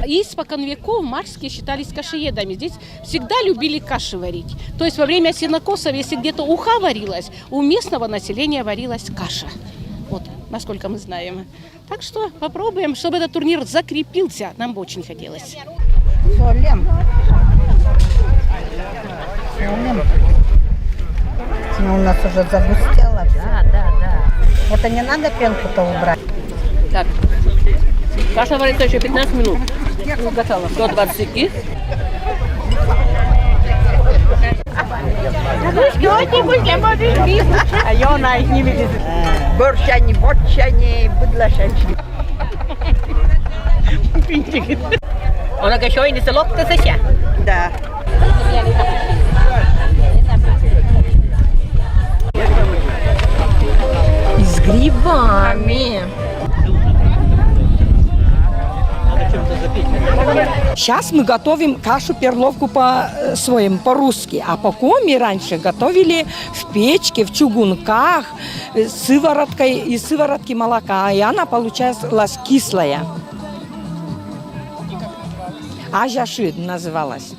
Испокон веков марские считались кашеедами. Здесь всегда любили каши варить. То есть во время сенокосов, если где-то уха варилась, у местного населения варилась каша. Вот, насколько мы знаем. Так что попробуем, чтобы этот турнир закрепился. Нам бы очень хотелось. Солим. Ну, у нас уже загустело. Да. Это не надо пенку-то убрать. Так, каша варится еще 15 минут. Готово. 120 ки. А я на их не видит. Борщани, будлашачи. Она еще и не солодка сася. Да. И с грибами. Сейчас мы готовим кашу-перловку по-своему, по-русски. А по-коми раньше готовили в печке, в чугунках, с сывороткой, из сыворотки молока. И она получалась кислая. Ажаши называлась.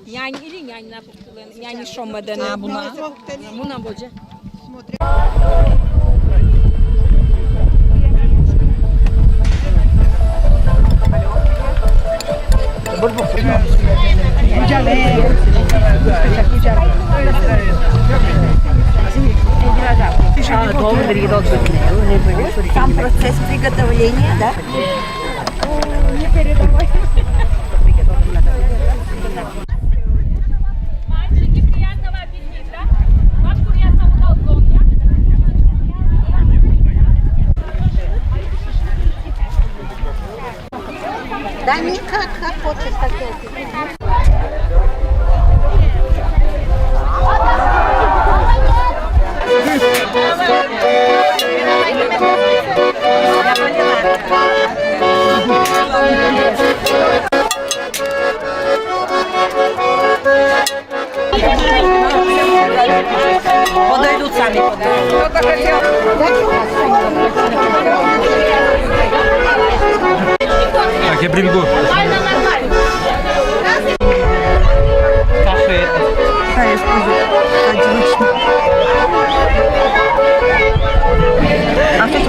Yani ilin yani napuktuğun yani şommadan buna boca. Сам процесс приготовления, да? Не передавай. Да никак, как хочешь, так и Подойдут сами. Так, я прибегу. Кафе. А тут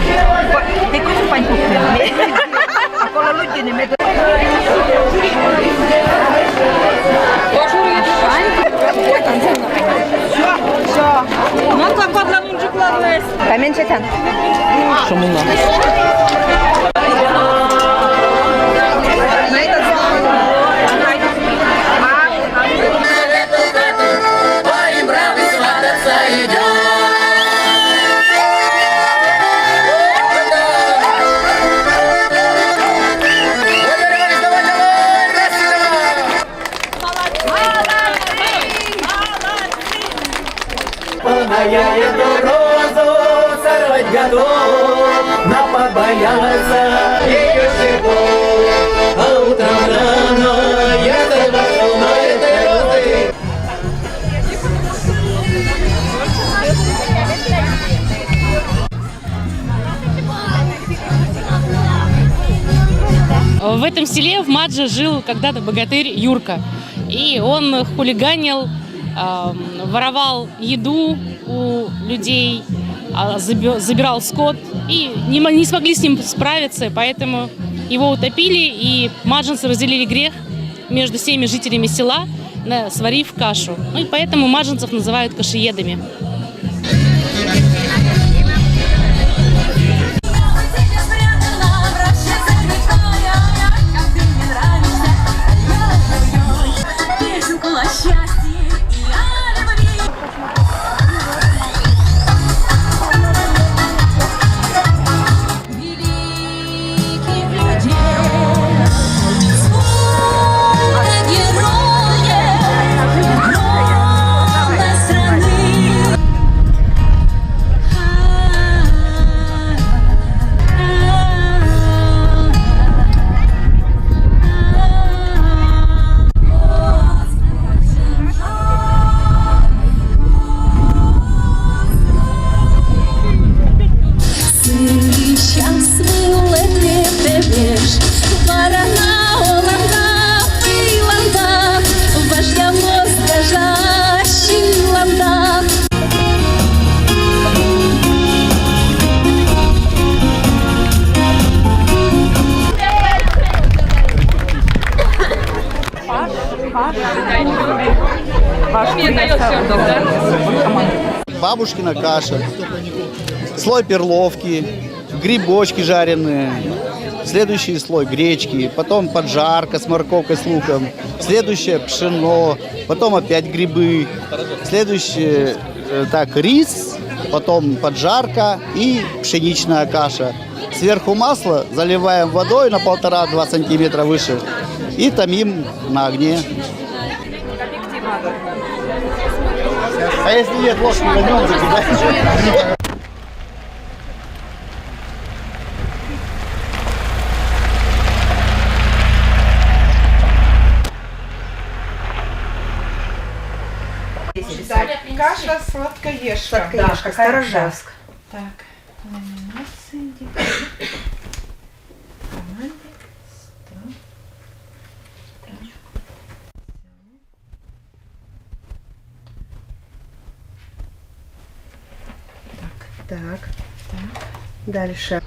ты куда пойдешь? А коли люди не метод. Все. Ну так подла мужикладлес. Поменьше там. Шумуна. Я розу сорвать готов, наподбояться ее щекой. А утром рано я забыл на этой розы. В этом селе, в Мадже, жил когда-то богатырь Юрка. И он хулиганил, воровал еду у людей, забирал скот. И не смогли с ним справиться, поэтому его утопили. И маджанцы разделили грех между всеми жителями села, сварив кашу. Ну и поэтому маджанцев называют кашеедами. Бабушкина каша, слой перловки, грибочки жареные, следующий слой гречки, потом поджарка с морковкой, с луком, следующее пшено, потом опять грибы, следующее рис, потом поджарка и пшеничная каша. Сверху масло заливаем водой на 1,5-2 сантиметра выше и томим на огне. А если нет ложки, возьмем, закидаем. Так, каша сладкоежка. Сладкоежка, Сторожевск. Так, номинации. Команде 100. Так. Дальше.